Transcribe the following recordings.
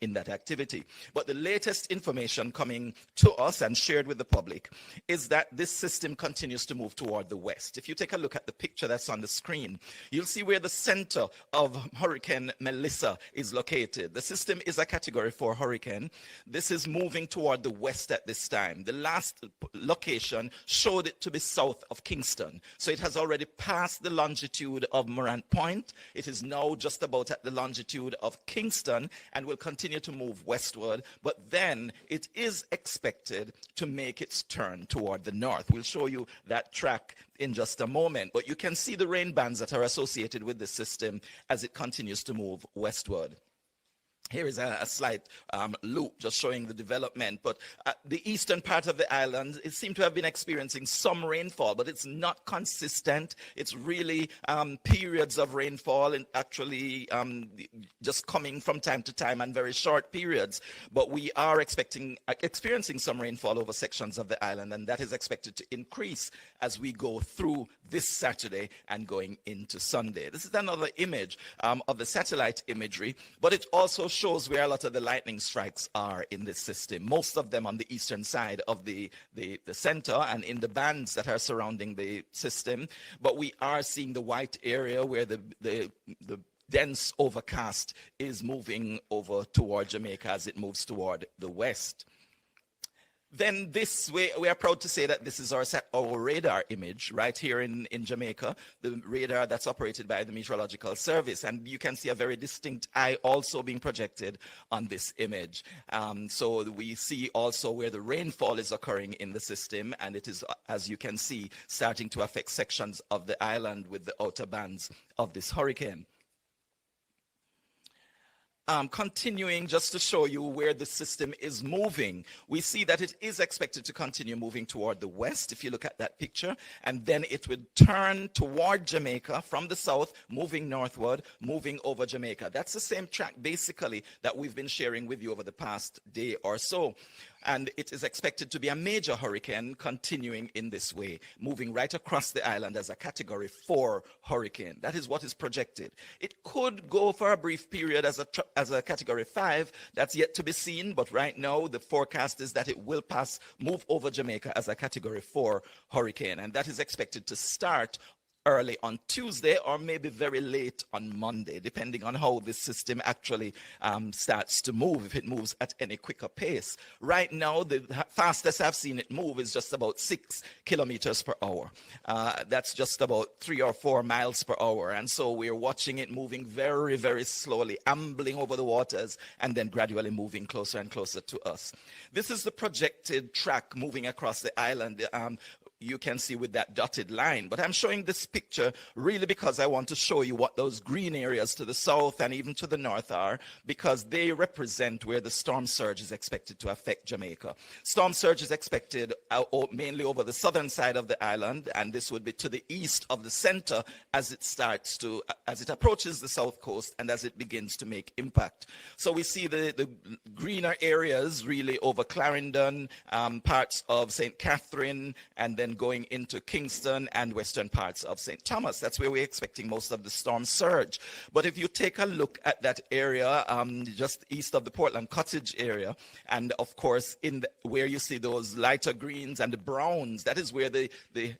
in that activity. But the latest information coming to us and shared with the public is that this system continues to move toward the west. If you take a look at the picture that's on the screen, you'll see where the center of Hurricane Melissa is located. The system is a Category 4 hurricane. This is moving toward the west at this time. The last location showed it to be south of Kingston. So it has already passed the longitude of Morant Point. It is now just about at the longitude of Kingston and will continue to move westward, but then it is expected to make its turn toward the north. We'll show you that track in just a moment, but you can see the rain bands that are associated with the system as it continues to move westward. Here is a slight loop just showing the development, but the eastern part of the island, it seemed to have been experiencing some rainfall, but it's not consistent. It's really periods of rainfall and actually just coming from time to time and very short periods. But we are experiencing some rainfall over sections of the island, and that is expected to increase as we go through this Saturday and going into Sunday. This is another image of the satellite imagery, but it also shows where a lot of the lightning strikes are in this system, most of them on the eastern side of the center and in the bands that are surrounding the system. But we are seeing the white area where the dense overcast is moving over toward Jamaica as it moves toward the west. Then this way, we are proud to say that this is our radar image right here in Jamaica, the radar that's operated by the Meteorological Service. And you can see a very distinct eye also being projected on this image. So we see also where the rainfall is occurring in the system, and it is, as you can see, starting to affect sections of the island with the outer bands of this hurricane. Continuing just to show you where the system is moving, we see that it is expected to continue moving toward the west, if you look at that picture, and then it would turn toward Jamaica from the south, moving northward, moving over Jamaica. That's the same track, basically, that we've been sharing with you over the past day or so. And it is expected to be a major hurricane continuing in this way, moving right across the island as a Category 4 hurricane. That is what is projected. It could go for a brief period as a Category 5. That's yet to be seen, but right now the forecast is that it will move over Jamaica as a Category 4 hurricane, and that is expected to start early on Tuesday or maybe very late on Monday, depending on how this system actually starts to move, if it moves at any quicker pace. Right now, the fastest I've seen it move is just about 6 kilometers per hour. That's just about 3 or 4 miles per hour. And so we're watching it moving very, very slowly, ambling over the waters, and then gradually moving closer and closer to us. This is the projected track moving across the island. You can see with that dotted line. But I'm showing this picture really because I want to show you what those green areas to the south and even to the north are, because they represent where the storm surge is expected to affect Jamaica. Storm surge is expected mainly over the southern side of the island, and this would be to the east of the center as it approaches the south coast and as it begins to make impact. So we see the greener areas really over Clarendon, parts of St. Catherine, and then going into Kingston and western parts of St. Thomas. That's where we're expecting most of the storm surge. But if you take a look at that area just east of the Portland Cottage area, and of course where you see those lighter greens and the browns, that is where the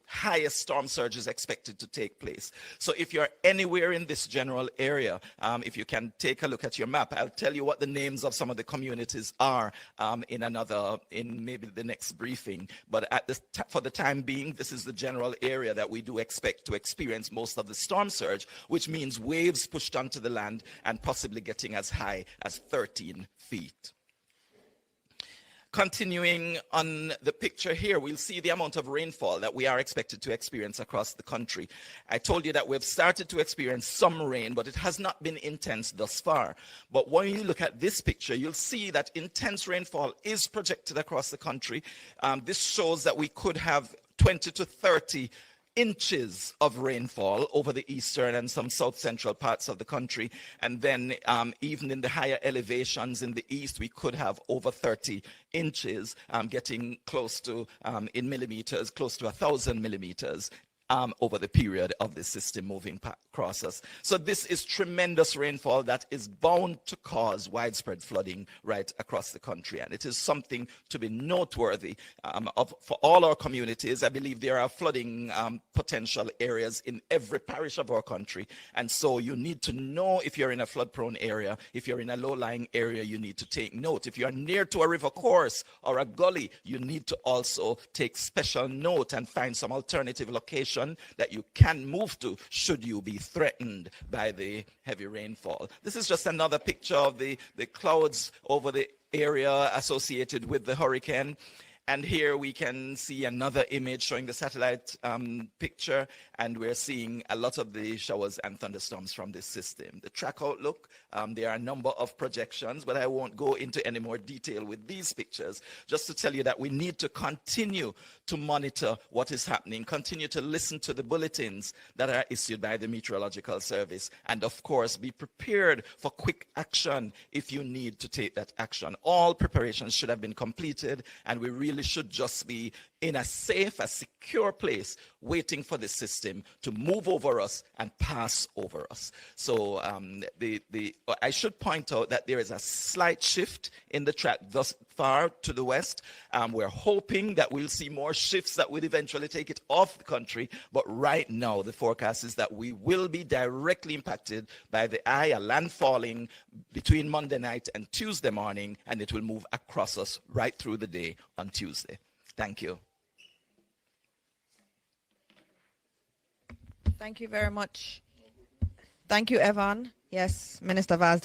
highest storm surge is expected to take place. So if you're anywhere in this general area, if you can take a look at your map, I'll tell you what the names of some of the communities are in maybe the next briefing. But for the time being, this is the general area that we do expect to experience most of the storm surge, which means waves pushed onto the land and possibly getting as high as 13 feet. Continuing on the picture here, we'll see the amount of rainfall that we are expected to experience across the country. I told you that we've started to experience some rain, but it has not been intense thus far. But when you look at this picture, you'll see that intense rainfall is projected across the country. This shows that we could have 20 to 30 inches of rainfall over the eastern and some south central parts of the country. And then even in the higher elevations in the east, we could have over 30 inches, getting close to, in millimeters, close to 1,000 millimeters over the period of the system moving across us. So this is tremendous rainfall that is bound to cause widespread flooding right across the country. And it is something to be noteworthy for all our communities. I believe there are flooding potential areas in every parish of our country. And so you need to know if you're in a flood-prone area, if you're in a low-lying area, you need to take note. If you're near to a river course or a gully, you need to also take special note and find some alternative location that you can move to should you be threatened by the heavy rainfall. This is just another picture of the clouds over the area associated with the hurricane. And here we can see another image showing the satellite picture, and we're seeing a lot of the showers and thunderstorms from this system. The track outlook, there are a number of projections, but I won't go into any more detail with these pictures, just to tell you that we need to continue to monitor what is happening, continue to listen to the bulletins that are issued by the Meteorological Service, and of course, be prepared for quick action if you need to take that action. All preparations should have been completed, and we really should just be in a safe, a secure place, waiting for the system to move over us and pass over us. So I should point out that there is a slight shift in the track thus far to the west. We're hoping that we'll see more shifts that will eventually take it off the country. But right now, the forecast is that we will be directly impacted by the eye, a landfalling between Monday night and Tuesday morning, and it will move across us right through the day on Tuesday. Thank you. Thank you very much. Thank you, Evan. Yes, Minister Vaz,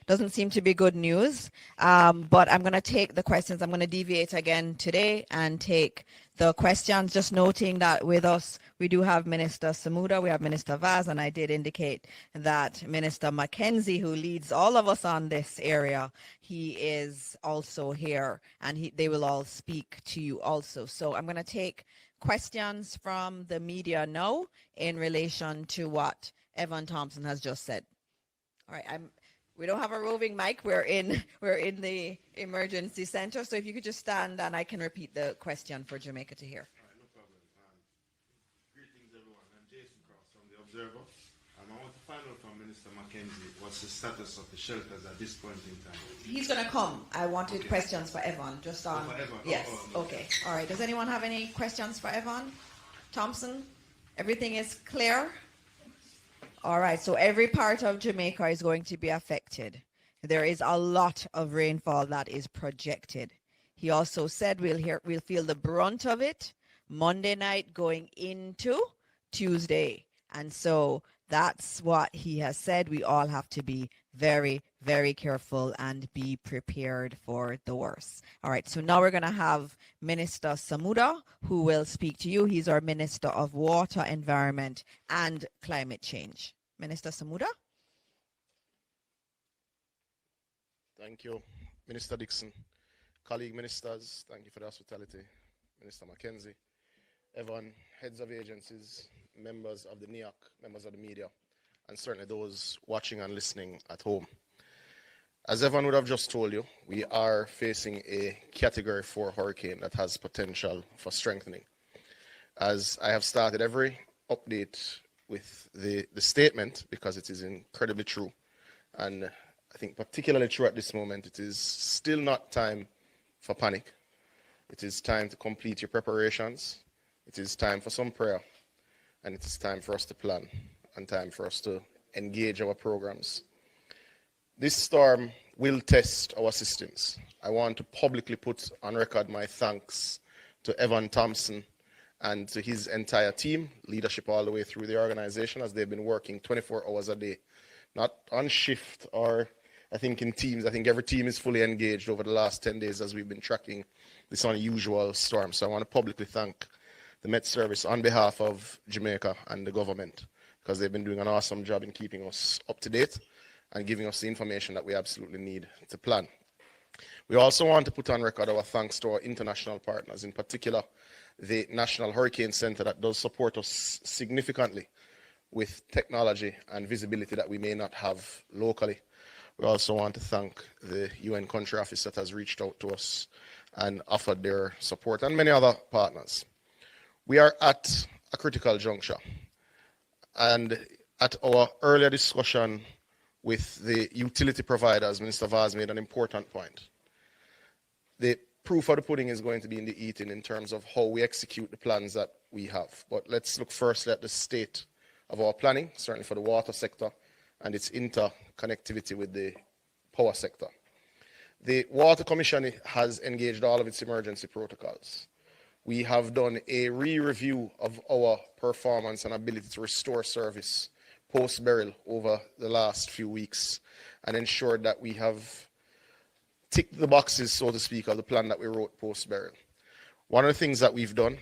doesn't seem to be good news, but I'm going to take the questions. I'm going to deviate again today and take the questions, just noting that with us, we do have Minister Samuda, we have Minister Vaz, and I did indicate that Minister Mackenzie, who leads all of us on this area, he is also here, and they will all speak to you also. So I'm going to take questions from the media now in relation to what Evan Thompson has just said. All right, we don't have a roving mic. We're in the emergency center. So if you could just stand and I can repeat the question for Jamaica to hear. All right, no problem. Greetings, everyone. I'm Jason Cross from The Observer. I want to find out from Minister Mackenzie what's the status of the shelters at this point in time. He's going to come. I wanted questions for Evan. Just on. For Evan? Yes. No. Okay. All right. Does anyone have any questions for Evan Thompson? Everything is clear? All right, so every part of Jamaica is going to be affected. There is a lot of rainfall that is projected. He also said we'll feel the brunt of it Monday night going into Tuesday. And so that's what he has said. We all have to be very, very careful and be prepared for the worst. All right, so now we're going to have Minister Samuda, who will speak to you. He's our Minister of Water, Environment, and Climate Change. Minister Samuda. Thank you, Minister Dixon. Colleague ministers, thank you for the hospitality. Minister Mackenzie, Evan, heads of agencies, members of the NIAC, members of the media, and certainly those watching and listening at home. As Evan would have just told you, we are facing a Category 4 hurricane that has potential for strengthening. As I have started every update with the statement, because it is incredibly true, and I think particularly true at this moment, it is still not time for panic. It is time to complete your preparations. It is time for some prayer, and it is time for us to plan and time for us to engage our programs. This storm will test our systems. I want to publicly put on record my thanks to Evan Thompson and to his entire team, leadership all the way through the organization, as they've been working 24 hours a day, not on shift or I think in teams. I think every team is fully engaged over the last 10 days as we've been tracking this unusual storm. So I want to publicly thank the Met Service on behalf of Jamaica and the government, because they've been doing an awesome job in keeping us up to date and giving us the information that we absolutely need to plan. We also want to put on record our thanks to our international partners, in particular the National Hurricane Center, that does support us significantly with technology and visibility that we may not have locally. We also want to thank the UN country office that has reached out to us and offered their support, and many other partners. We are at a critical juncture. And at our earlier discussion with the utility providers, Minister Vaz made an important point. The proof of the pudding is going to be in the eating in terms of how we execute the plans that we have. But let's look firstly at the state of our planning, certainly for the water sector and its interconnectivity with the power sector. The Water Commission has engaged all of its emergency protocols. We have done a re-review of our performance and ability to restore service post-burial over the last few weeks and ensured that we have ticked the boxes, so to speak, of the plan that we wrote post-burial. One of the things that we've done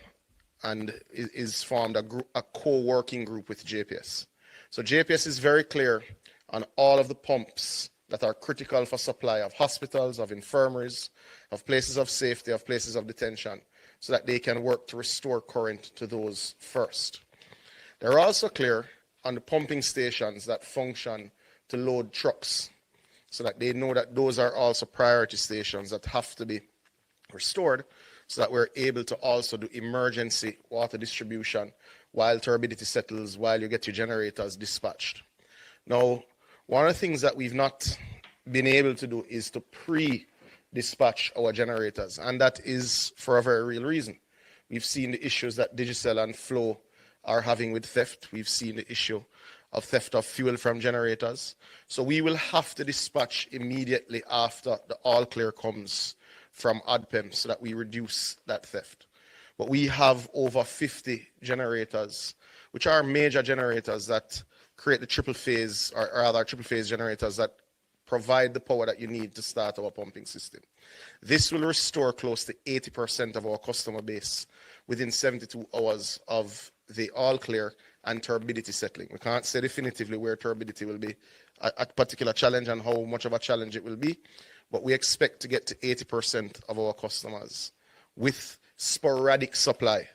and is formed a co-working group with JPS. So JPS is very clear on all of the pumps that are critical for supply of hospitals, of infirmaries, of places of safety, of places of detention, so that they can work to restore current to those first. They're also clear on the pumping stations that function to load trucks, so that they know that those are also priority stations that have to be restored, so that we're able to also do emergency water distribution while turbidity settles, while you get your generators dispatched. Now, one of the things that we've not been able to do is to pre-dispatch our generators, and that is for a very real reason. We've seen the issues that Digicel and Flow are having with theft. We've seen the issue of theft of fuel from generators. So we will have to dispatch immediately after the all clear comes from ADPEM so that we reduce that theft. But we have over 50 generators, which are major generators that create the triple phase, or rather triple phase generators that provide the power that you need to start our pumping system. This will restore close to 80% of our customer base within 72 hours of the all clear and turbidity settling. We can't say definitively where turbidity will be a particular challenge and how much of a challenge it will be, but we expect to get to 80% of our customers with sporadic supply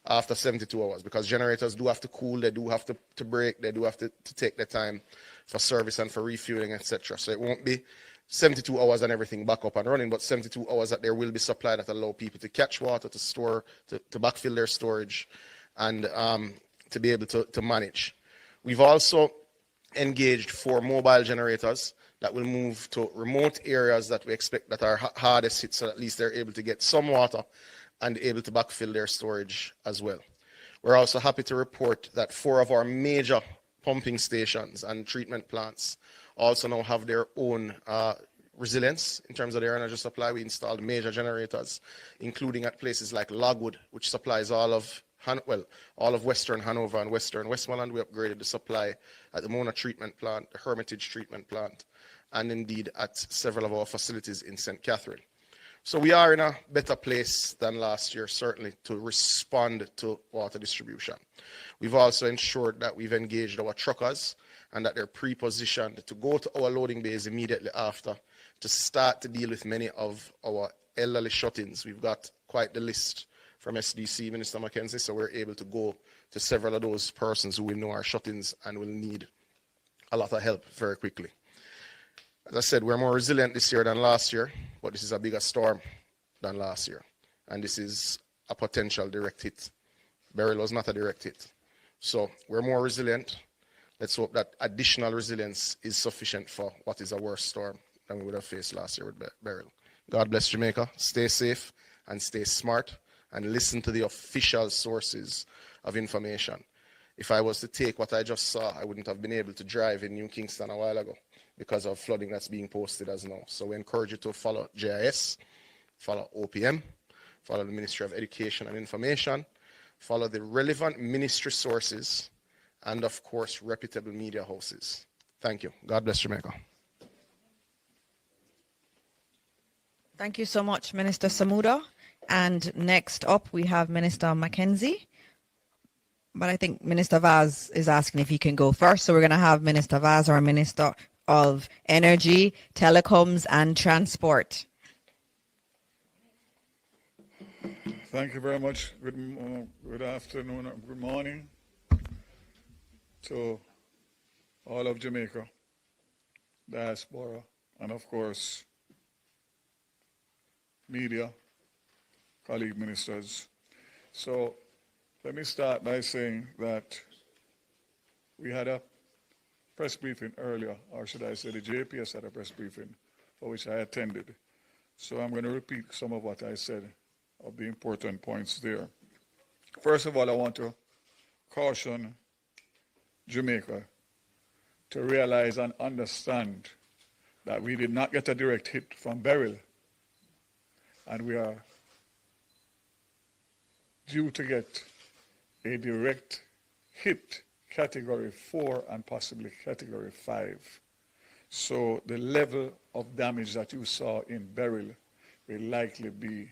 after 72 hours, because generators do have to cool, they do have to break, they do have to take their time for service and for refueling, etc. So it won't be 72 hours and everything back up and running, but 72 hours that there will be supply that allow people to catch water, to store, to backfill their storage, and to be able to manage. We've also engaged 4 mobile generators that will move to remote areas that we expect that are hardest hit, so at least they're able to get some water and able to backfill their storage as well. We're also happy to report that 4 of our major pumping stations and treatment plants also now have their own resilience in terms of their energy supply. We installed major generators, including at places like Logwood, which supplies all of Western Hanover and Western Westmoreland. We upgraded the supply at the Mona treatment plant, the Hermitage treatment plant, and indeed at several of our facilities in St. Catherine. So we are in a better place than last year, certainly, to respond to water distribution. We've also ensured that we've engaged our truckers and that they're pre-positioned to go to our loading bays immediately after to start to deal with many of our elderly shut-ins. We've got quite the list from SDC, Minister Mackenzie, so we're able to go to several of those persons who we know are shut-ins and will need a lot of help very quickly. As I said, we're more resilient this year than last year, but this is a bigger storm than last year. And this is a potential direct hit. Beryl was not a direct hit. So we're more resilient. Let's hope that additional resilience is sufficient for what is a worse storm than we would have faced last year with Beryl. God bless Jamaica. Stay safe and stay smart and listen to the official sources of information. If I was to take what I just saw, I wouldn't have been able to drive in New Kingston a while ago because of flooding that's being posted as now. So we encourage you to follow JIS, follow OPM, follow the Ministry of Education and Information, follow the relevant ministry sources, and of course, reputable media houses. Thank you. God bless Jamaica. Thank you so much, Minister Samuda. And next up, we have Minister Mackenzie. But I think Minister Vaz is asking if he can go first. So we're going to have Minister Vaz, our Minister of Energy, Telecoms and Transport. Thank you very much. Good afternoon, good morning to all of Jamaica, diaspora, and of course, media, colleague ministers. So Let me start by saying that we had a press briefing earlier, or should I say the JPS had a press briefing for which I attended. So I'm going to repeat some of what I said of the important points there. First of all, I want to caution Jamaica to realize and understand that we did not get a direct hit from Beryl, and we are due to get a direct hit category 4 and possibly category 5. So the level of damage that you saw in Beryl will likely be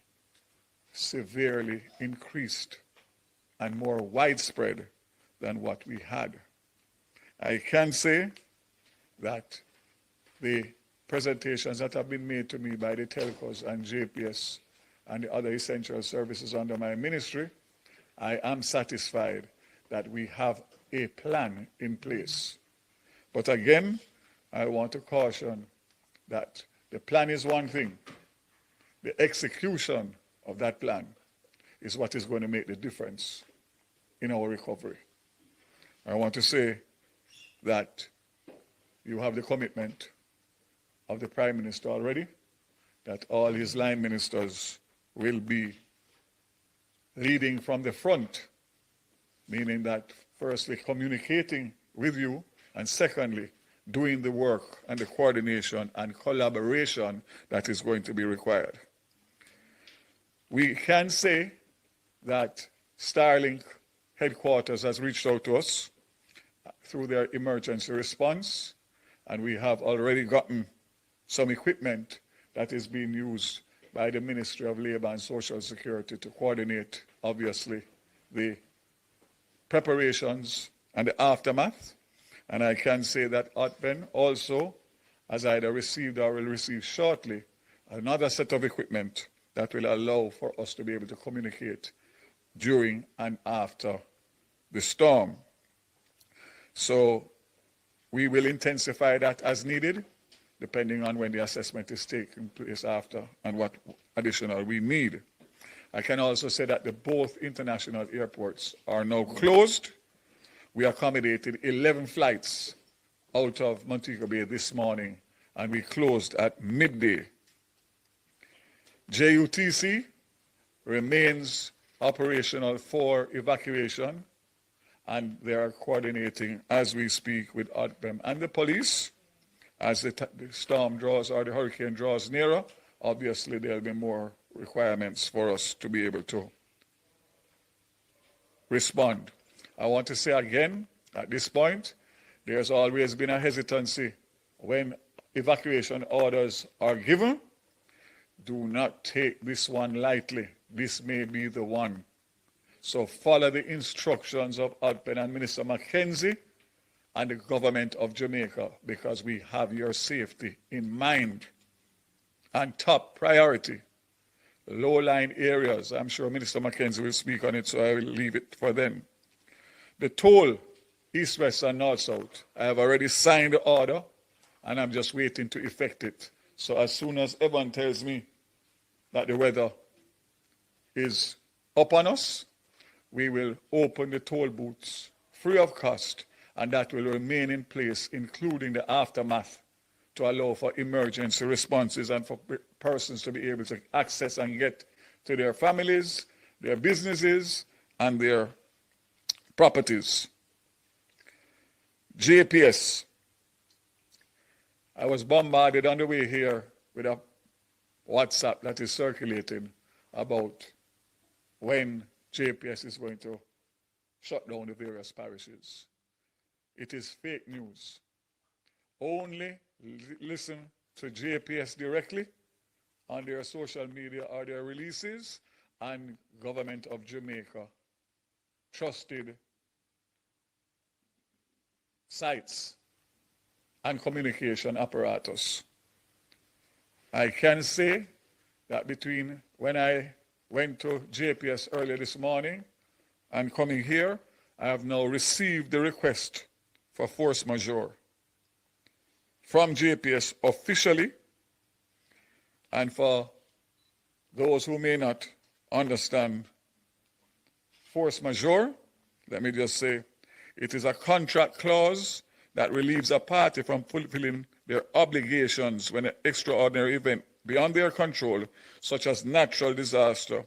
severely increased and more widespread than what we had. I can say that the presentations that have been made to me by the telcos and JPS and the other essential services under my ministry, I am satisfied that we have a plan in place. But again, I want to caution that the plan is one thing. The execution of that plan is what is going to make the difference in our recovery. I want to say that you have the commitment of the Prime Minister already, that all his line ministers will be leading from the front, meaning that firstly communicating with you, and secondly doing the work and the coordination and collaboration that is going to be required. We can say that Starlink headquarters has reached out to us through their emergency response, and we have already gotten some equipment that is being used by the Ministry of Labour and Social Security to coordinate, obviously, the preparations and the aftermath. And I can say that Otben also has either received or will receive shortly another set of equipment that will allow for us to be able to communicate during and after the storm. So we will intensify that as needed, depending on when the assessment is taking place after and what additional we need. I can also say that both international airports are now closed. We accommodated 11 flights out of Montego Bay this morning, and we closed at midday. JUTC remains operational for evacuation, and they are coordinating as we speak with ODPEM and the police. As the storm draws or the hurricane draws nearer, obviously there will be more requirements for us to be able to respond. I want to say again, at this point, there's always been a hesitancy when evacuation orders are given. Do not take this one lightly. This may be the one. So follow the instructions of ODPEN and Minister Mackenzie and the government of Jamaica, because we have your safety in mind. And top priority, low-lying areas. I'm sure Minister Mackenzie will speak on it, so I will leave it for them. The toll, east, west, and north, south. I have already signed the order, and I'm just waiting to effect it. So as soon as everyone tells me that the weather is upon us, we will open the toll booths free of cost, and that will remain in place, including the aftermath, to allow for emergency responses and for persons to be able to access and get to their families, their businesses, and their properties. JPS. I was bombarded on the way here with a WhatsApp that is circulating about when JPS is going to shut down the various parishes. It is fake news. Only listen to JPS directly on their social media or their releases, and Government of Jamaica trusted sites and communication apparatus. I can say that between when I went to JPS earlier this morning and coming here, I have now received the request for force majeure from JPS officially. And for those who may not understand, force majeure, let me just say, it is a contract clause that relieves a party from fulfilling their obligations when an extraordinary event beyond their control, such as natural disaster,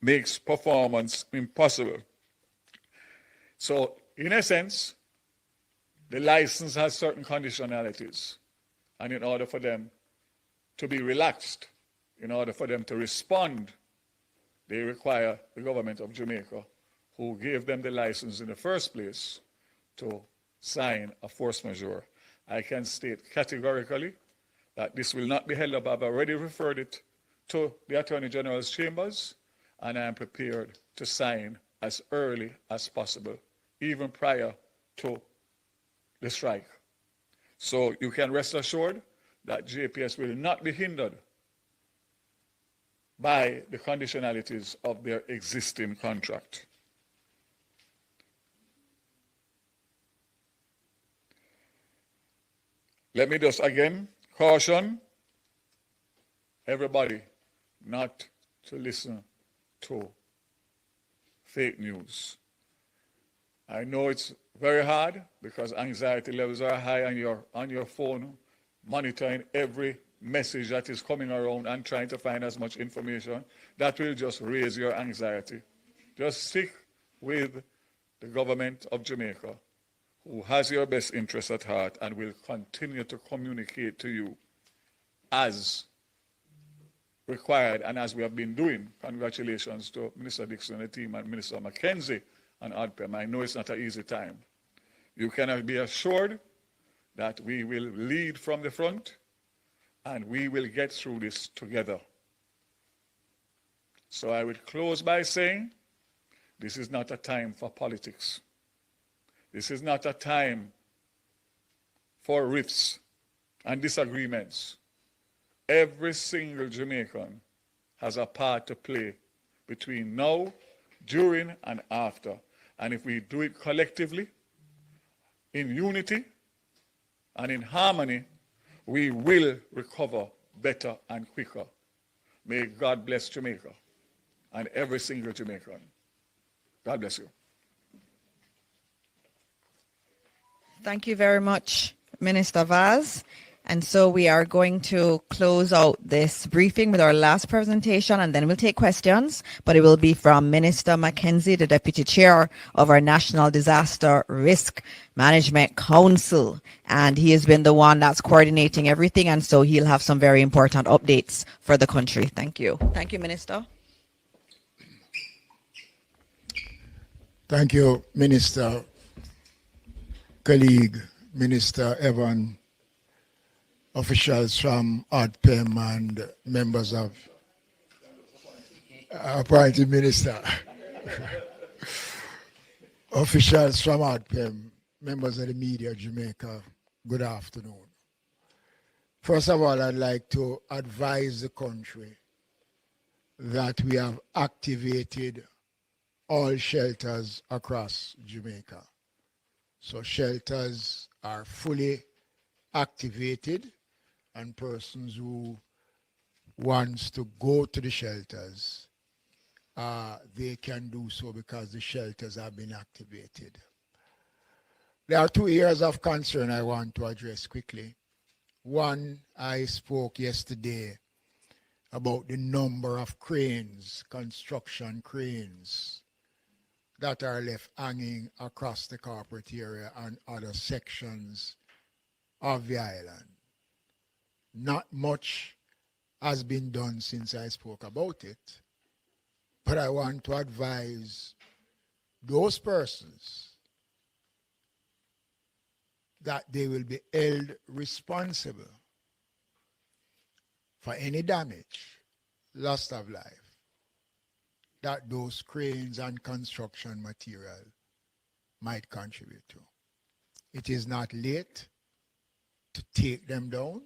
makes performance impossible. So, in essence, the license has certain conditionalities. And in order for them to be relaxed, in order for them to respond, they require the government of Jamaica, who gave them the license in the first place, to sign a force majeure. I can state categorically that this will not be held up. I've already referred it to the Attorney General's chambers, and I am prepared to sign as early as possible, even prior to the strike. So you can rest assured that JPS will not be hindered by the conditionalities of their existing contract. Let me just again caution everybody not to listen to fake news. I know it's very hard because anxiety levels are high on your phone, monitoring every message that is coming around and trying to find as much information. That will just raise your anxiety. Just stick with the government of Jamaica, who has your best interest at heart and will continue to communicate to you as required and as we have been doing. Congratulations to Minister Dixon and the team and Minister Mackenzie and ADPEM. I know it's not an easy time. You can be assured that we will lead from the front and we will get through this together. So I would close by saying, this is not a time for politics. This is not a time for rifts and disagreements. Every single Jamaican has a part to play between now, during, and after. And if we do it collectively, in unity, and in harmony, we will recover better and quicker. May God bless Jamaica and every single Jamaican. God bless you. Thank you very much, Minister Vaz. And so we are going to close out this briefing with our last presentation, and then we'll take questions, but it will be from Minister Mackenzie, the Deputy Chair of our National Disaster Risk Management Council. And he has been the one that's coordinating everything, and so he'll have some very important updates for the country. Thank you. Thank you, Minister. Thank you, Minister, colleague, Minister Evan, officials from ADPEM and members of appointed minister, officials from ADPEM, members of the media, Jamaica, good afternoon. First of all, I'd like to advise the country that we have activated all shelters across Jamaica. So shelters are fully activated, and persons who wants to go to the shelters, they can do so because the shelters have been activated. There are 2 areas of concern I want to address quickly. One, I spoke yesterday about the number of cranes, construction cranes, that are left hanging across the corporate area and other sections of the island. Not much has been done since I spoke about it, but I want to advise those persons that they will be held responsible for any damage, loss of life, that those cranes and construction material might contribute to. It is not late to take them down.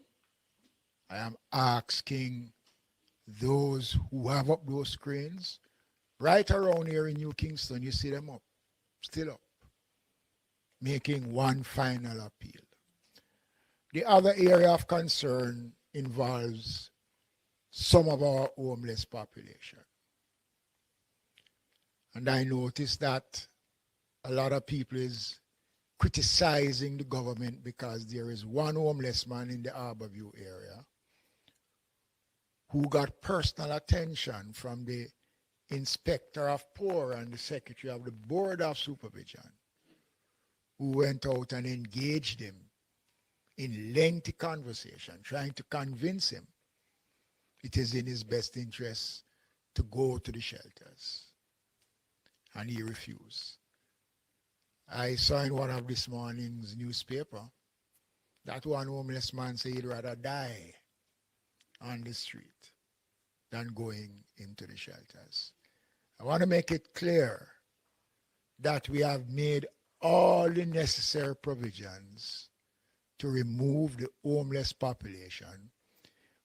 I am asking those who have up those cranes, right around here in New Kingston, you see them up, still up, making one final appeal. The other area of concern involves some of our homeless population. And I noticed that a lot of people is criticizing the government because there is one homeless man in the Harborview area who got personal attention from the inspector of poor and the secretary of the board of supervision, who went out and engaged him in lengthy conversation, trying to convince him it is in his best interest to go to the shelters. And he refused. I saw in one of this morning's newspaper that one homeless man said he'd rather die on the street than going into the shelters. I want to make it clear that we have made all the necessary provisions to remove the homeless population.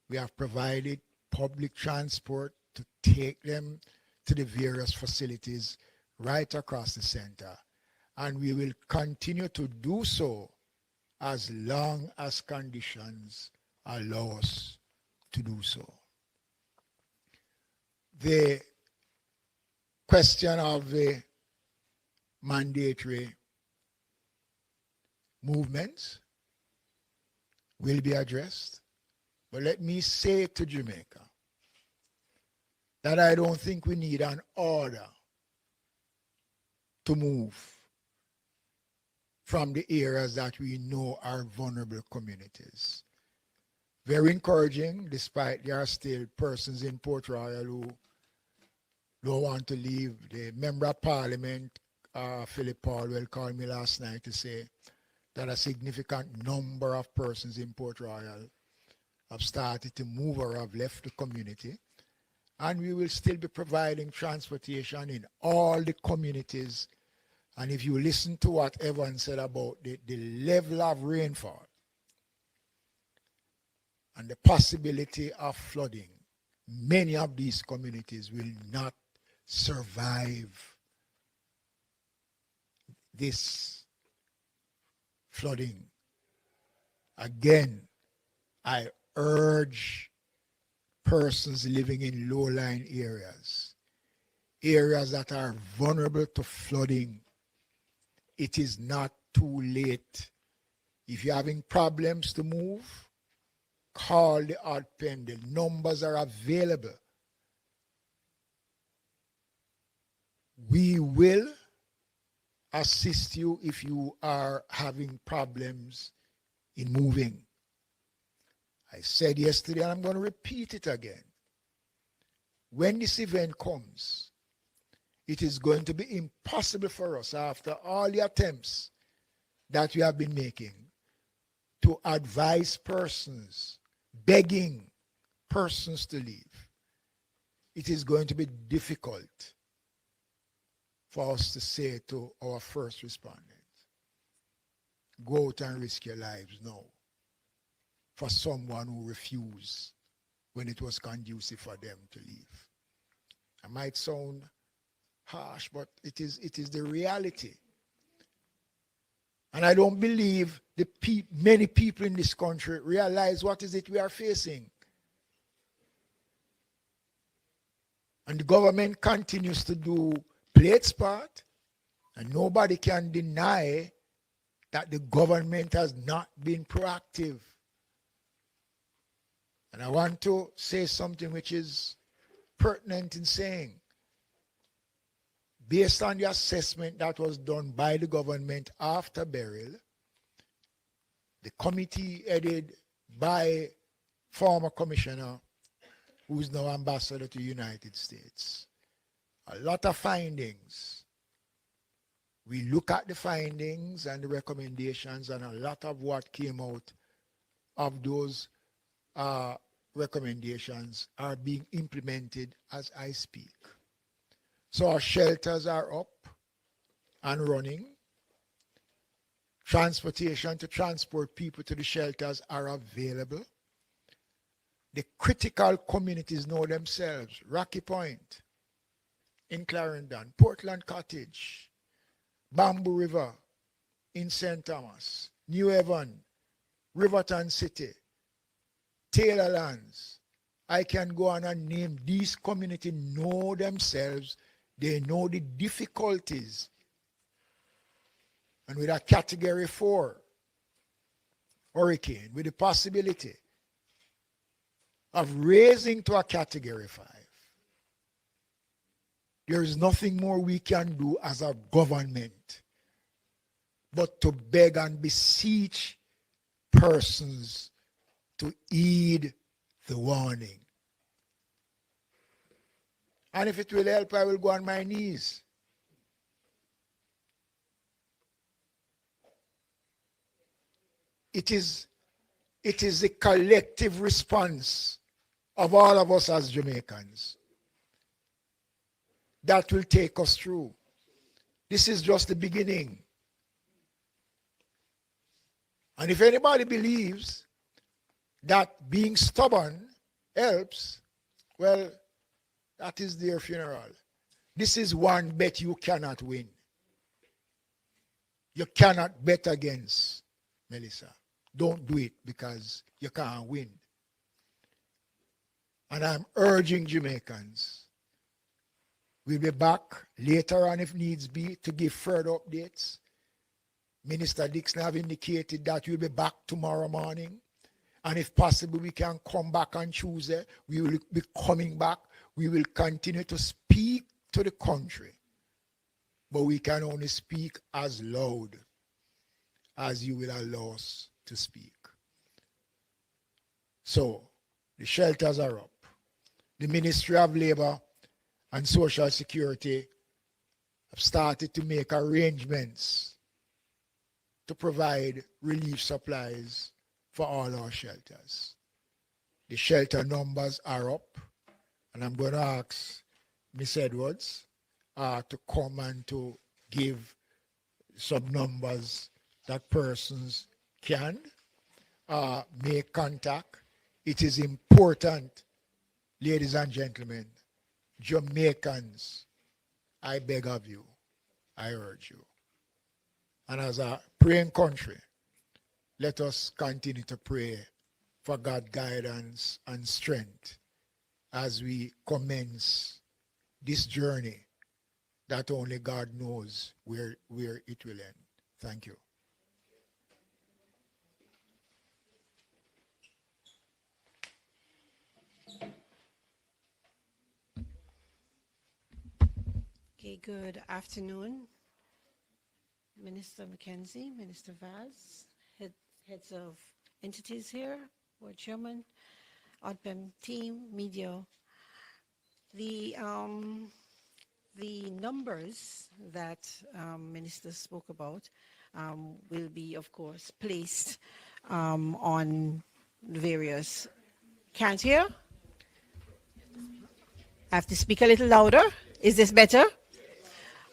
We have provided public transport to take them to the various facilities right across the center. And we will continue to do so as long as conditions allow us to do so. The question of the mandatory movements will be addressed. But let me say to Jamaica that I don't think we need an order to move from the areas that we know are vulnerable communities. Very encouraging, despite there are still persons in Port Royal who don't want to leave. The Member of Parliament, Philip Paulwell, called me last night to say that a significant number of persons in Port Royal have started to move or have left the community. And we will still be providing transportation in all the communities. And if you listen to what Evan said about the level of rainfall and the possibility of flooding, many of these communities will not survive this flooding. Again, I urge persons living in low-lying areas, areas that are vulnerable to flooding. It is not too late. If you're having problems to move, call the odd pen. The numbers are available. We will assist you if you are having problems in moving. I said yesterday, and I'm going to repeat it again. When this event comes, it is going to be impossible for us, after all the attempts that we have been making, to advise persons, begging persons to leave. It is going to be difficult for us to say to our first responders, go out and risk your lives now for someone who refused when it was conducive for them to leave. I might sound harsh, but it is the reality. And I don't believe many people in this country realize what is it we are facing. And the government continues to play its part, and nobody can deny that the government has not been proactive. And I want to say something which is pertinent in saying, based on the assessment that was done by the government after burial, the committee headed by former commissioner, who is now ambassador to the United States, a lot of findings. We look at the findings and the recommendations, and a lot of what came out of those recommendations are being implemented as I speak. So our shelters are up and running. Transportation to transport people to the shelters are available. The critical communities know themselves. Rocky Point in Clarendon, Portland Cottage, Bamboo River in St. Thomas, New Haven, Riverton City, Taylorlands. I can go on and name these communities know themselves. They know the difficulties. And with a category 4 hurricane, with the possibility of raising to a category 5, there is nothing more we can do as a government but to beg and beseech persons to heed the warning. And if it will help, I will go on my knees. It is the collective response of all of us as Jamaicans that will take us through. This is just the beginning. And if anybody believes that being stubborn helps, well, that is their funeral. This is one bet you cannot win. You cannot bet against Melissa. Don't do it because you can't win. And I'm urging Jamaicans, we'll be back later on if needs be to give further updates. Minister Dixon have indicated that we'll be back tomorrow morning. And if possible, we can come back on Tuesday. We will be coming back. We will continue to speak to the country. But we can only speak as loud as you will allow us to speak. So, the shelters are up. The Ministry of Labour and Social Security have started to make arrangements to provide relief supplies for all our shelters. The shelter numbers are up, and I'm going to ask Ms. Edwards to come and to give some numbers that persons can make contact. It is important, ladies and gentlemen, Jamaicans, I beg of you, I urge you. And as a praying country, let us continue to pray for God's guidance and strength as we commence this journey that only God knows where it will end. Thank you. Okay, good afternoon, Minister Mackenzie, Minister Vaz, heads of entities here, Board Chairman, ODPEM team, media. The numbers that Minister spoke about will be, of course, placed on various. Can't hear? I have to speak a little louder. Is this better?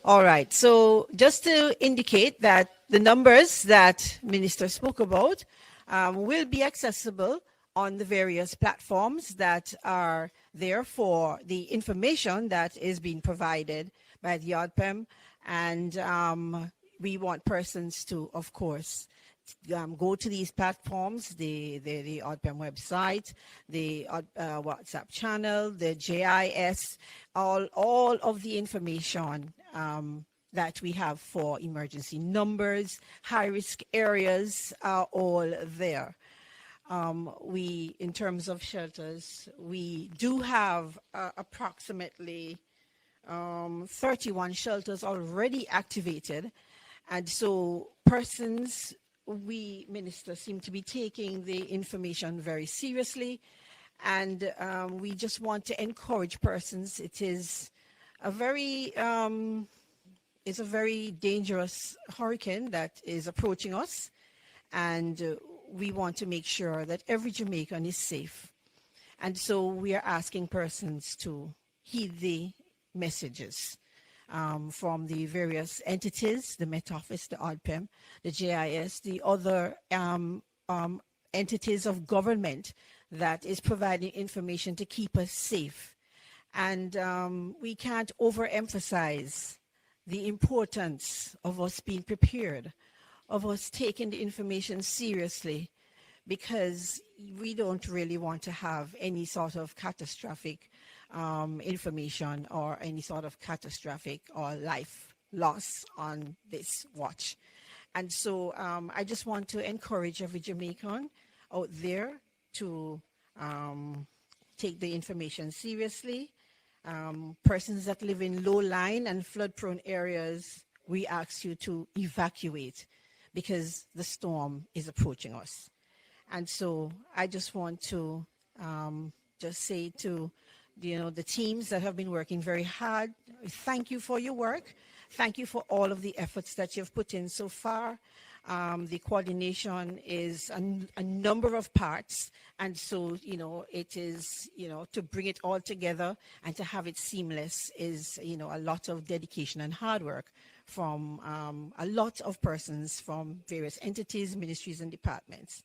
All right. So just to indicate that the numbers that Minister spoke about will be accessible on the various platforms that are there for the information that is being provided by the ODPEM. And we want persons to, of course, go to these platforms, the ODPEM website, the WhatsApp channel, the JIS, all of the information that we have for emergency numbers, high-risk areas are all there. In terms of shelters, we do have approximately 31 shelters already activated. And so persons, we, Minister, seem to be taking the information very seriously. And we just want to encourage persons. It is a very dangerous hurricane that is approaching us. And we want to make sure that every Jamaican is safe. And so we are asking persons to heed the messages from the various entities, the Met Office, the ODPEM, the JIS, the other entities of government that is providing information to keep us safe. And we can't overemphasize the importance of us being prepared, of us taking the information seriously, because we don't really want to have any sort of catastrophic information or any sort of catastrophic or life loss on this watch. And so I just want to encourage every Jamaican out there to take the information seriously. Persons that live in low-lying and flood-prone areas, we ask you to evacuate because the storm is approaching us. And so I just want to just say to the teams that have been working very hard, thank you for your work. Thank you for all of the efforts that you've put in so far. The coordination is a number of parts. And so, it is, to bring it all together and to have it seamless is, a lot of dedication and hard work from a lot of persons from various entities, ministries, and departments.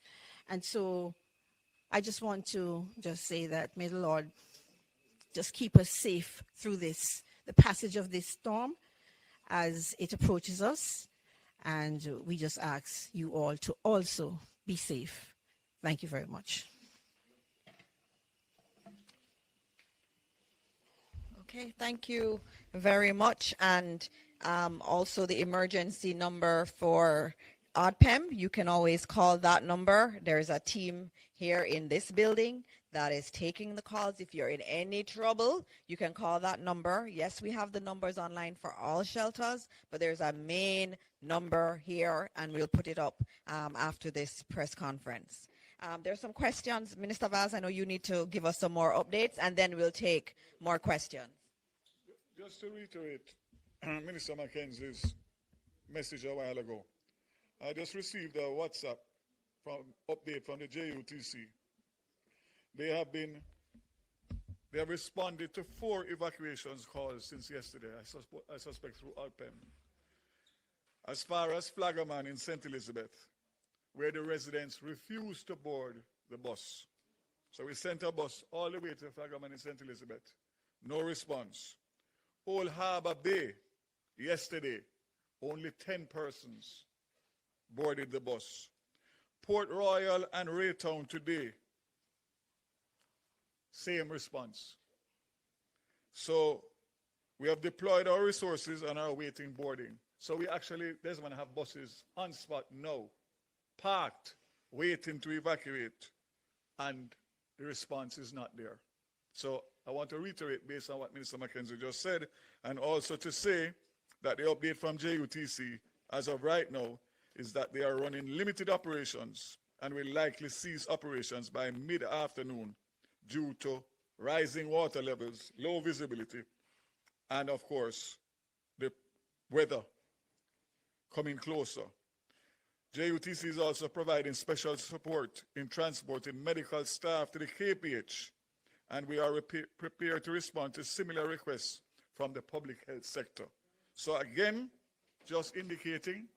And so I just want to just say that may the Lord just keep us safe through this, the passage of this storm as it approaches us. And we just ask you all to also be safe. Thank you very much. Okay, thank you very much. And also the emergency number for ODPEM, you can always call that number. There's a team here in this building that is taking the calls. If you're in any trouble, you can call that number. Yes, we have the numbers online for all shelters, but there's a main number here, and we'll put it up after this press conference. There's some questions. Minister Vaz, I know you need to give us some more updates, and then we'll take more questions. Just to reiterate Minister Mackenzie's message a while ago, I just received a WhatsApp update from the JUTC. They have responded to 4 evacuations calls since yesterday, I suspect through ODPEM. As far as Flaggerman in St. Elizabeth, where the residents refused to board the bus. So we sent a bus all the way to Flaggerman in St. Elizabeth. No response. Old Harbor Bay, yesterday, only 10 persons boarded the bus. Port Royal and Raytown today, same response. So we have deployed our resources and are awaiting boarding. So we actually, Desmond, have buses on spot now, parked, waiting to evacuate, and the response is not there. So I want to reiterate based on what Minister Mackenzie just said, and also to say that the update from JUTC as of right now is that they are running limited operations and will likely cease operations by mid-afternoon due to rising water levels, low visibility, and of course, the weather coming closer. JUTC is also providing special support in transporting medical staff to the KPH, and we are prepared to respond to similar requests from the public health sector. So again, just indicating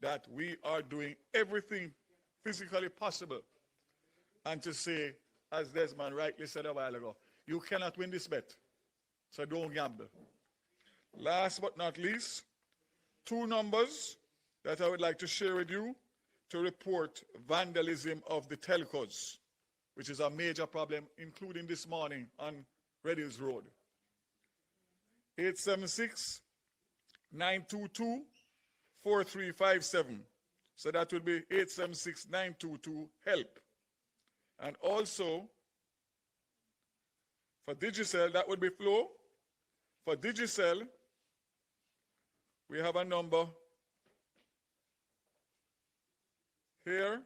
that we are doing everything physically possible. And to say, as Desmond rightly said a while ago, you cannot win this bet, so don't gamble. Last but not least, 2 numbers that I would like to share with you to report vandalism of the telcos, which is a major problem, including this morning on Red Hills Road. 876-922-4357. So that would be 876-922-HELP. And also, for Digicel, that would be Flow. For Digicel, we have a number here.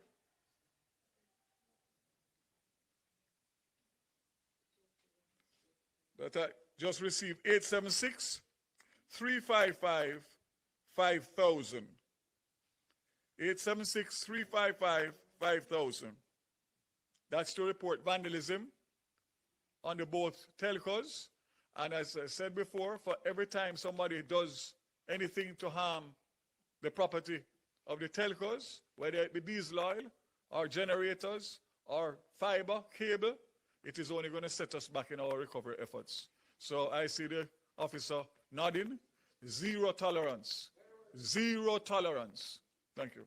That I just received, 876-355-5000. 876-355-5000. That's to report vandalism on the both telcos. And as I said before, for every time somebody does anything to harm the property of the telcos, whether it be diesel oil or generators or fiber, cable, it is only going to set us back in our recovery efforts. So I see the officer nodding. Zero tolerance. Zero tolerance. Thank you.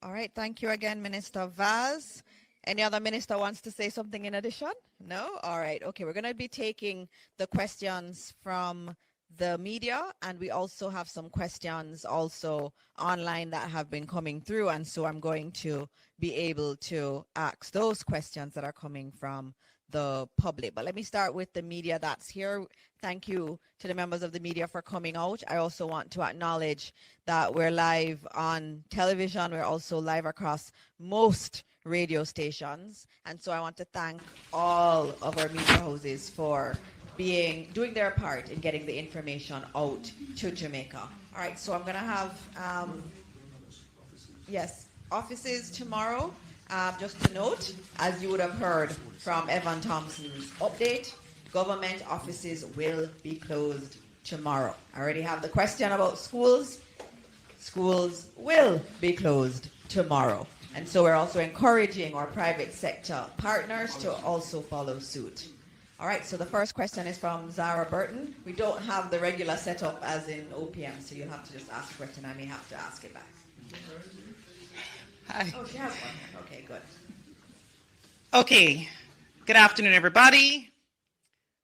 All right. Thank you again, Minister Vaz. Any other minister wants to say something in addition? No? All right. Okay. We're going to be taking the questions from the media, and we also have some questions also online that have been coming through. And so I'm going to be able to ask those questions that are coming from the public. But let me start with the media that's here. Thank you to the members of the media for coming out. I also want to acknowledge that we're live on television. We're also live across most radio stations. And so I want to thank all of our media houses for doing their part in getting the information out to Jamaica. All right, so I'm going to have, yes, offices tomorrow. Just to note, as you would have heard from Evan Thompson's update, government offices will be closed tomorrow. I already have the question about schools. Schools will be closed tomorrow. And so we're also encouraging our private sector partners to also follow suit. All right, so the first question is from Zara Burton. We don't have the regular setup as in OPM, so you'll have to just ask a question. I may have to ask it back. Hi. Oh, she has one. Okay, good. Okay. Good afternoon, everybody.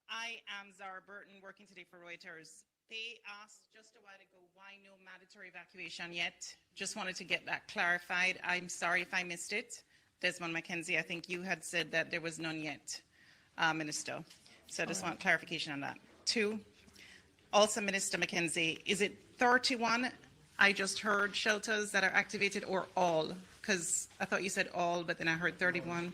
I am Zara Burton, working today for Reuters. They asked just a while ago why no mandatory evacuation yet. Just wanted to get that clarified. I'm sorry if I missed it. Desmond McKenzie, I think you had said that there was none yet, Minister. So I just want clarification on that. 2, also Minister McKenzie, is it 31? I just heard shelters that are activated, or all? Because I thought you said all, but then I heard 31.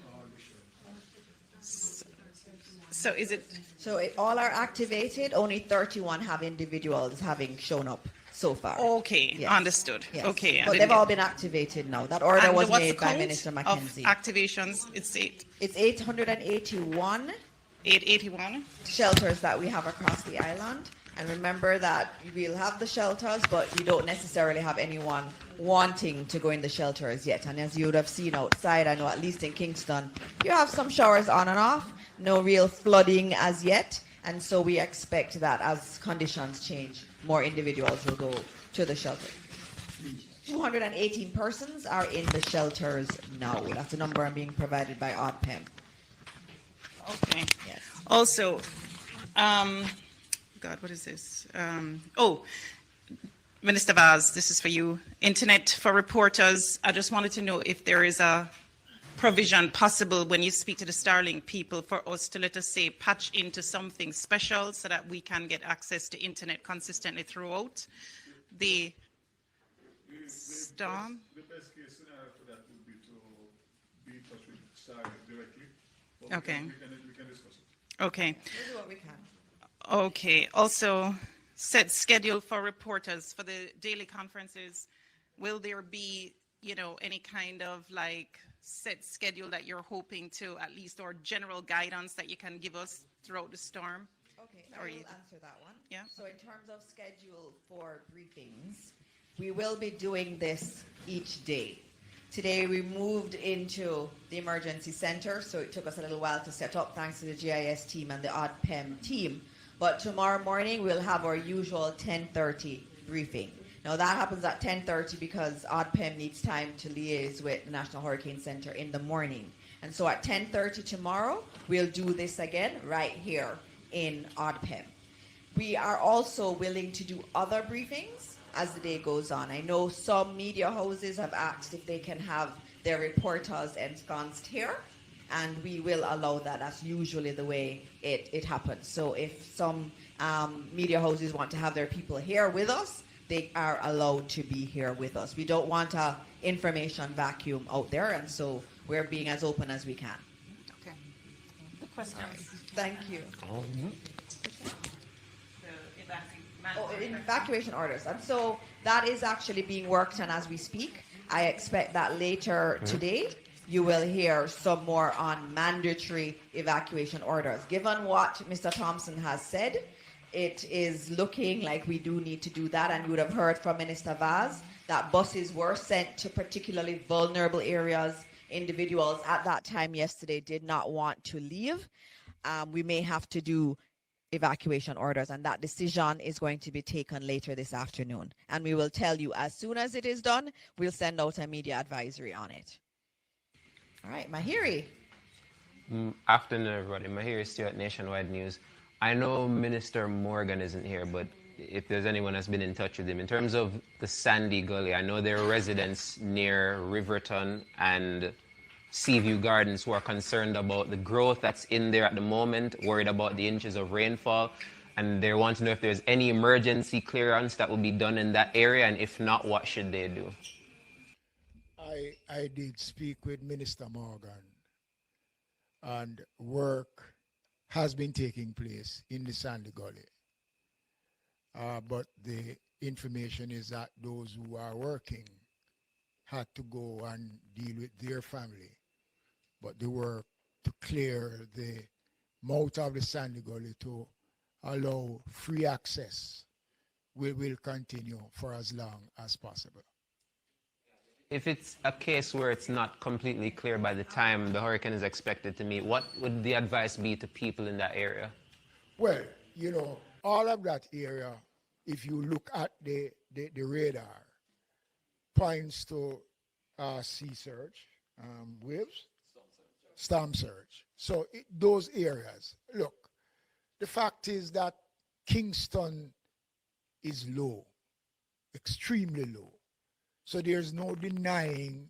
So is it? So all are activated. Only 31 have individuals having shown up so far. Okay, Yes. Understood. Yes. Okay. But they've all been activated now. That order And was what's made the by count Minister of McKenzie. activations? It's 881 881. shelters that we have across the island. And remember that we'll have the shelters, but we don't necessarily have anyone wanting to go in the shelters yet. And as you would have seen outside, I know at least in Kingston, you have some showers on and off, no real flooding as yet. And so we expect that as conditions change, more individuals will go to the shelter. 218 persons are in the shelters now. That's the number I'm being provided by ODPEM. Okay. Yes. Also, God, what is this? Minister Vaz, this is for you. Internet for reporters. I just wanted to know if there is a provision possible when you speak to the Starlink people for us to, let us say, patch into something special so that we can get access to internet consistently throughout the storm. The best case scenario for that would be to be in touch with Starlink directly. But Okay. We can discuss it. Okay. We'll do what we can. Okay. Also, set schedule for reporters for the daily conferences. Will there be, any kind of set schedule that you're hoping to, at least, or general guidance that you can give us throughout the storm? Okay, I Or will you- answer that one. Yeah. So in terms of schedule for briefings, we will be doing this each day. Today we moved into the emergency center, so it took us a little while to set up thanks to the GIS team and the ODPEM team. But tomorrow morning we'll have our usual 10:30 briefing. Now that happens at 10:30 because ODPEM needs time to liaise with the National Hurricane Center in the morning. And so at 10:30 tomorrow, we'll do this again right here in ODPEM. We are also willing to do other briefings as the day goes on. I know some media houses have asked if they can have their reporters ensconced here, and we will allow that. That's usually the way it happens. So if some media houses want to have their people here with us, they are allowed to be here with us. We don't want a information vacuum out there, and so we're being as open as we can. Okay. The questions. Thank you. Oh, Evacuation orders. And so that is actually being worked on as we speak. I expect that later today you will hear some more on mandatory evacuation orders. Given what Mr. Thompson has said, it is looking like we do need to do that. And you would have heard from Minister Vaz that buses were sent to particularly vulnerable areas. Individuals at that time yesterday did not want to leave. We may have to do evacuation orders, and that decision is going to be taken later this afternoon. And we will tell you as soon as it is done. We'll send out a media advisory on it. All right, Mahiri. Afternoon, everybody. Mahiri Stewart, Nationwide News. I know Minister Morgan isn't here, but if there's anyone that's been in touch with him, in terms of the Sandy Gully, I know there are residents near Riverton and Seaview Gardens who are concerned about the growth that's in there at the moment, worried about the inches of rainfall, and they want to know if there's any emergency clearance that will be done in that area, and if not, what should they do? I did speak with Minister Morgan, and work has been taking place in the Sandy Gully. But the information is that those who are working had to go and deal with their family. But the work to clear the mouth of the Sandy Gully to allow free access will continue for as long as possible. If it's a case where it's not completely clear by the time the hurricane is expected to meet, what would the advice be to people in that area? Well, you know, all of that area, if you look at the radar, points to sea surge, waves, storm surge. So those areas, look, the fact is that Kingston is low, extremely low. So there's no denying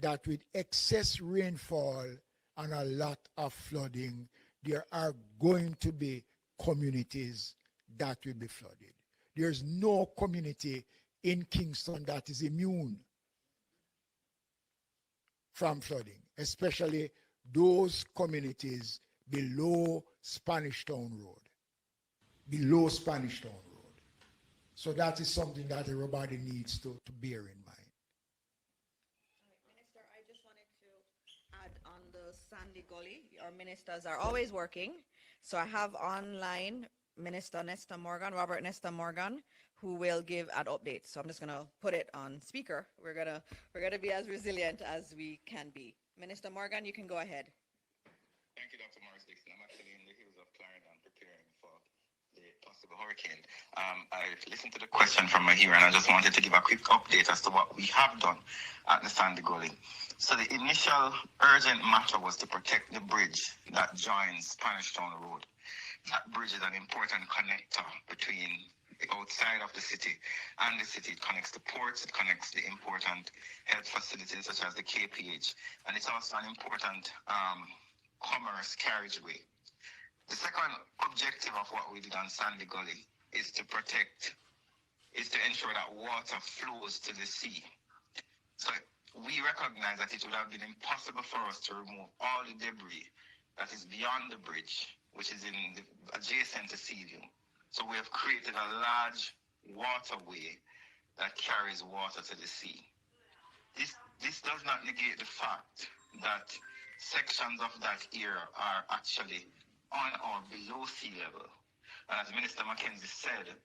that with excess rainfall and a lot of flooding, there are going to be communities that will be flooded. There's no community in Kingston that is immune from flooding, especially those communities below Spanish Town Road. Below Spanish Town Road. So that is something that everybody needs to bear in mind. Minister, I just wanted to add on the Sandy Gully. Our ministers are always working. So I have online Minister Nesta Morgan, Robert Nesta Morgan, who will give an update. So I'm just gonna put it on speaker. We're gonna be as resilient as we can be. Minister Morgan, you can go ahead. Thank you, Dr. Morris Dixon. I'm actually in the hills of Clarendon preparing for the possible hurricane. I listened to the question from Mahira, and I just wanted to give a quick update as to what we have done at the Sandy Gully. So the initial urgent matter was to protect the bridge that joins Spanish Town Road. That bridge is an important connector between the outside of the city and the city. It connects the ports, it connects the important health facilities such as the KPH, and it's also an important commerce carriageway. The second objective of what we did on Sandy Gully is to ensure that water flows to the sea. So we recognize that it would have been impossible for us to remove all the debris that is beyond the bridge, which is adjacent to Seaview. So we have created a large waterway that carries water to the sea. This does not negate the fact that sections of that area are actually on or below sea level. And as Minister Mackenzie said,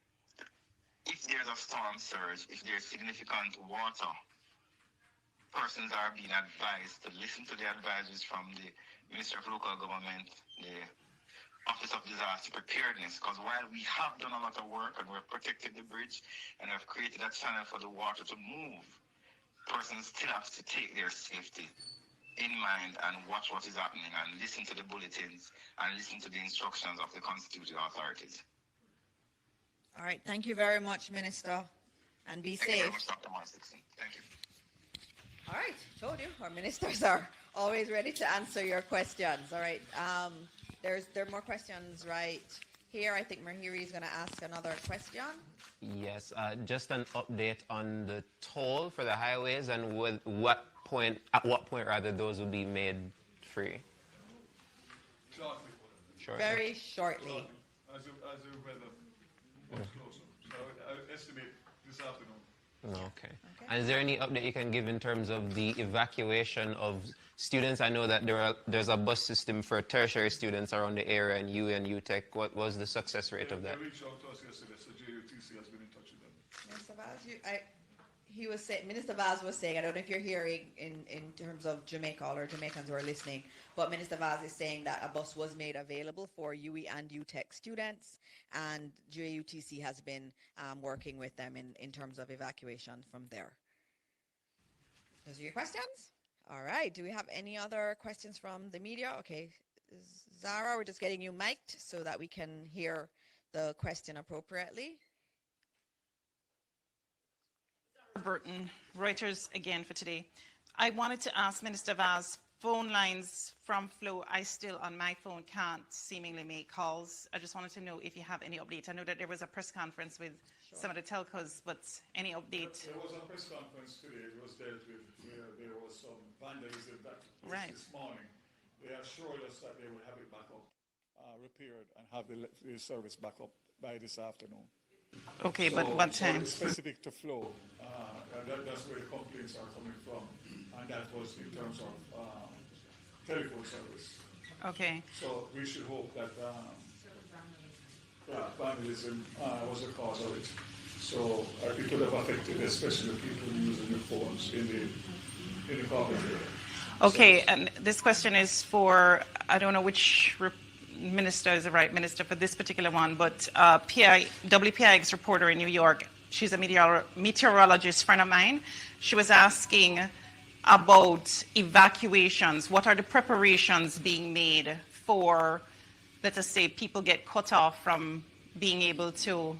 if there's a storm surge, if there's significant water, persons are being advised to listen to the advisories from the Ministry of Local Government, the Office of Disaster Preparedness, because while we have done a lot of work and we've protected the bridge and have created a channel for the water to move, persons still have to take their safety in mind and watch what is happening and listen to the bulletins and listen to the instructions of the constituted authorities. All right, thank you very much, Minister, and be Thank you safe. very much, Dr. Morris Dixon. Thank you. All right, told you, our ministers are always ready to answer your questions. All right, there are more questions right here. I think Mahiri is going to ask another question. Yes, just an update on the toll for the highways and at what point those will be made free. Shortly. Very shortly. As the weather gets closer. So I would estimate this afternoon. Okay. And is there any update you can give in terms of the evacuation of students? I know that there's a bus system for tertiary students around the area and UTech. What was the success rate of that? They reached out to us yesterday, so JUTC has been in touch with them. Mr. Vaz, he was saying, Minister Vaz was saying, I don't know if you're hearing in terms of Jamaica or Jamaicans who are listening, but Minister Vaz is saying that a bus was made available for UE and UTech students, and JUTC has been working with them in terms of evacuation from there. Those are your questions? All right. Do we have any other questions from the media? Okay. Zara, we're just getting you mic'd so that we can hear the question appropriately. Burton, Reuters again for today. I wanted to ask Minister Vaz, phone lines from Flow, I still on my phone can't seemingly make calls. I just wanted to know if you have any update. I know that there was a press conference with some of the telcos, but any update? There was a press conference today. It was dealt with where there was some vandalism that this morning. They assured us that they will have it back up, repaired, and have the service back up by this afternoon. Okay, so, but what time? So specific to Flow, that's where the complaints are coming from, and that was in terms of telephone service. Okay. So we should hope that vandalism was the cause of it. So it could have affected especially people using the phones in the corporate area. Okay, and this question is for, I don't know which minister is the right minister for this particular one, but WPIX reporter in New York, she's a meteorologist friend of mine. She was asking about evacuations. What are the preparations being made for, let us say, people get cut off from being able to,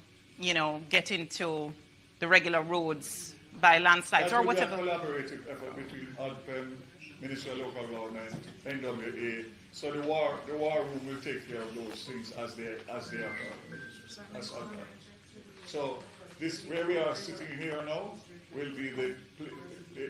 get into the regular roads by landslides or whatever? That will be a collaborative effort between ADPEM, Ministry of Local Government, NWA. So the war room will take care of those things as they occur. So this, where we are sitting here now, will be the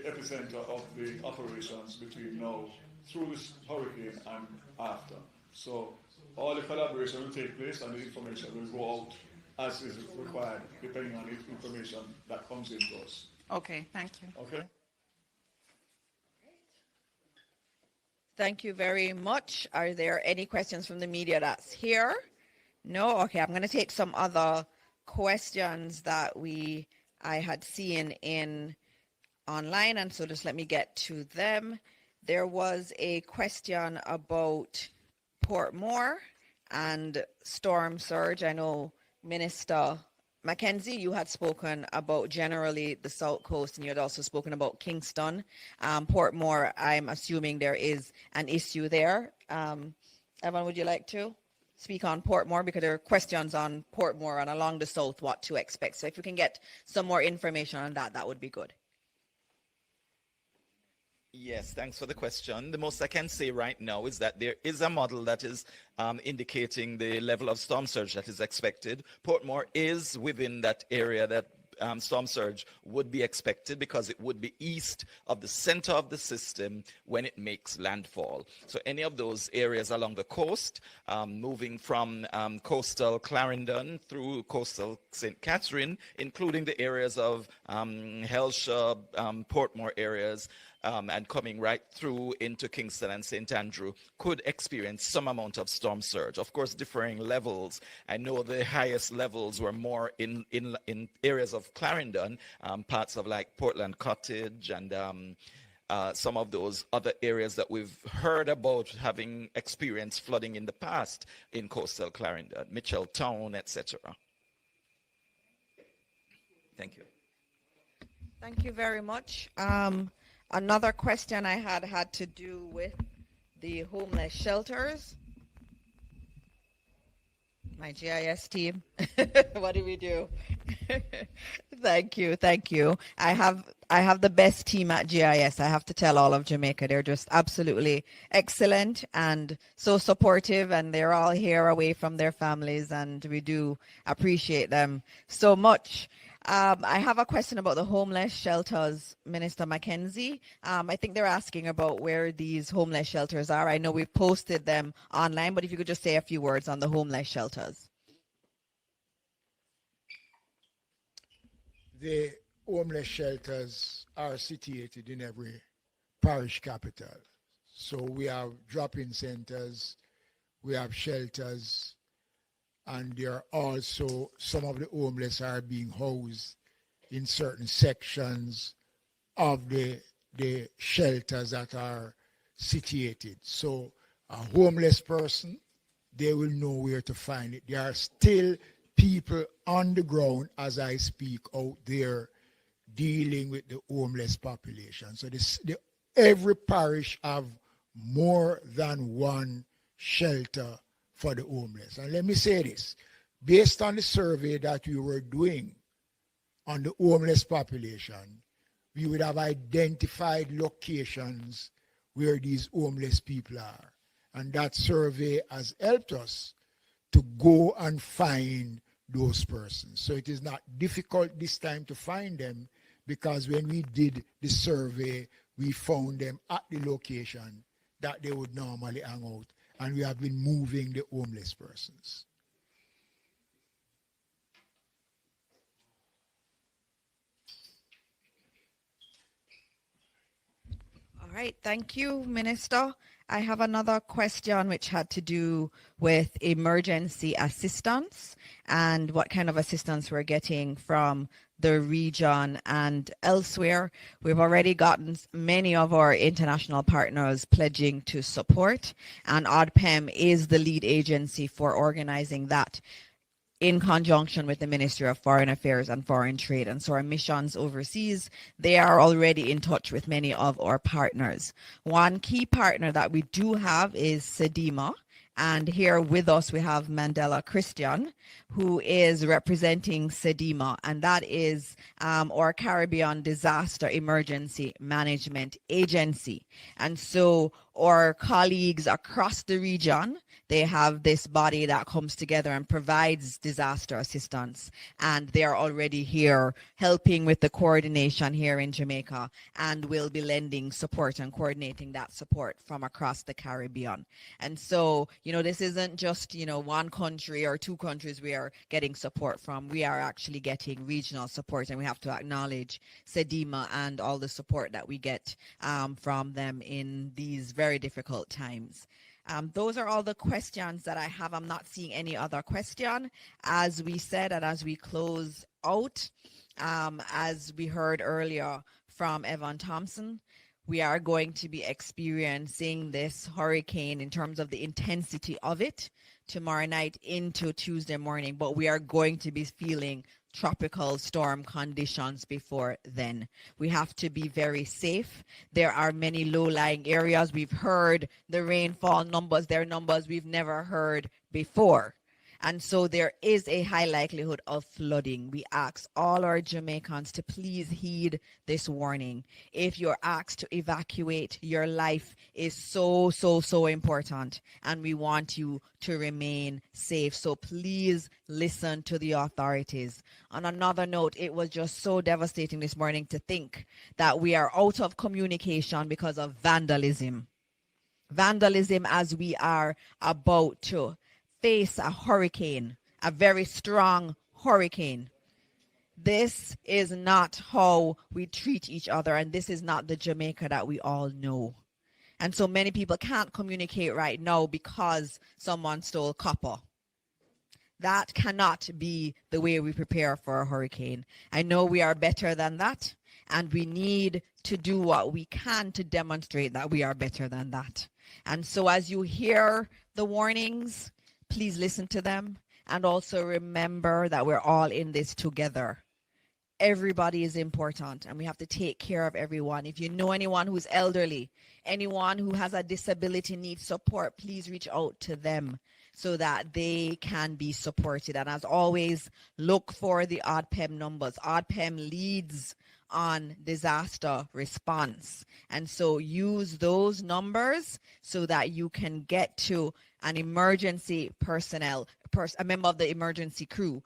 epicenter of the operations between now through this hurricane and after. So all the collaboration will take place and the information will go out as is required, depending on the information that comes in to us. Okay, thank you. Okay. Thank you very much. Are there any questions from the media that's here? No? Okay, I'm going to take some other questions that I had seen in online, and so just let me get to them. There was a question about Portmore and storm surge. I know Minister Mackenzie, you had spoken about generally the South Coast, and you had also spoken about Kingston. Portmore, I'm assuming there is an issue there. Evan, would you like to speak on Portmore? Because there are questions on Portmore and along the South, what to expect. So if you can get some more information on that, that would be good. Yes, thanks for the question. The most I can say right now is that there is a model that is indicating the level of storm surge that is expected. Portmore is within that area that storm surge would be expected because it would be east of the center of the system when it makes landfall. So any of those areas along the coast, moving from coastal Clarendon through coastal St. Catherine, including the areas of Hellshire, Portmore areas, and coming right through into Kingston and St. Andrew, could experience some amount of storm surge. Of course, differing levels. I know the highest levels were more in areas of Clarendon, parts of like Portland Cottage and some of those other areas that we've heard about having experienced flooding in the past in coastal Clarendon, Mitchelltown, etc. Thank you. Thank you very much. Another question I had to do with the homeless shelters. My GIS team, what do we do? Thank you. I have the best team at GIS. I have to tell all of Jamaica, they're just absolutely excellent and so supportive, and they're all here away from their families, and we do appreciate them so much. I have a question about the homeless shelters, Minister Mackenzie. I think they're asking about where these homeless shelters are. I know we've posted them online, but if you could just say a few words on the homeless shelters. The homeless shelters are situated in every parish capital. So we have drop-in centers, we have shelters, and there are also some of the homeless are being housed in certain sections of the shelters that are situated. So a homeless person, they will know where to find it. There are still people on the ground as I speak out there dealing with the homeless population. So every parish have more than one shelter for the homeless. And let me say this, based on the survey that we were doing on the homeless population, we would have identified locations where these homeless people are. And that survey has helped us to go and find those persons. So it is not difficult this time to find them, because when we did the survey, we found them at the location that they would normally hang out. And we have been moving the homeless persons. All right, thank you, Minister. I have another question which had to do with emergency assistance and what kind of assistance we're getting from the region and elsewhere. We've already gotten many of our international partners pledging to support, and ODPEM is the lead agency for organizing that in conjunction with the Ministry of Foreign Affairs and Foreign Trade. And so our missions overseas, they are already in touch with many of our partners. One key partner that we do have is SEDIMA. And here with us, we have Mandela Christian, who is representing SEDIMA, and that is our Caribbean Disaster Emergency Management Agency. And so our colleagues across the region, they have this body that comes together and provides disaster assistance. And they're already here helping with the coordination here in Jamaica, and will be lending support and coordinating that support from across the Caribbean. And so, this isn't just, one country or two countries we are getting support from. We are actually getting regional support, and we have to acknowledge SEDIMA and all the support that we get from them in these very difficult times. Those are all the questions that I have. I'm not seeing any other question. As we said, and as we close out, as we heard earlier from Evan Thompson, we are going to be experiencing this hurricane in terms of the intensity of it tomorrow night into Tuesday morning, but we are going to be feeling tropical storm conditions before then. We have to be very safe. There are many low-lying areas. We've heard the rainfall numbers. They're numbers we've never heard before. And so there is a high likelihood of flooding. We ask all our Jamaicans to please heed this warning. If you're asked to evacuate, your life is so, so, so important. And we want you to remain safe. So please listen to the authorities. On another note, it was just so devastating this morning to think that we are out of communication because of vandalism. Vandalism as we are about to face a hurricane, a very strong hurricane. This is not how we treat each other, and this is not the Jamaica that we all know. And so many people can't communicate right now because someone stole copper. That cannot be the way we prepare for a hurricane. I know we are better than that, and we need to do what we can to demonstrate that we are better than that. And so as you hear the warnings, please listen to them, and also remember that we're all in this together. Everybody is important, and we have to take care of everyone. If you know anyone who's elderly, anyone who has a disability needs support, please reach out to them so that they can be supported. And as always, look for the ODPEM numbers. ODPEM leads on disaster response. And so use those numbers so that you can get to an emergency personnel, a member of the emergency crew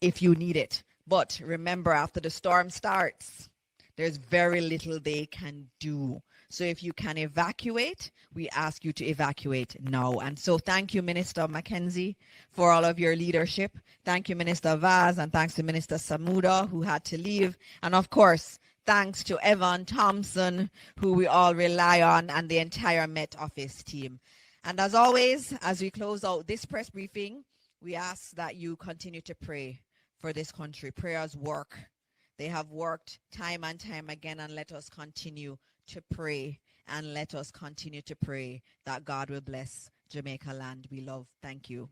if you need it. But remember, after the storm starts, there's very little they can do. So if you can evacuate, we ask you to evacuate now. And so thank you, Minister Mackenzie, for all of your leadership. Thank you, Minister Vaz, and thanks to Minister Samuda, who had to leave. And of course, thanks to Evan Thompson, who we all rely on, and the entire Met Office team. And as always, as we close out this press briefing, we ask that you continue to pray for this country. Prayers work. They have worked time and time again, and let us continue to pray, and let us continue to pray that God will bless Jamaica land we love. Thank you.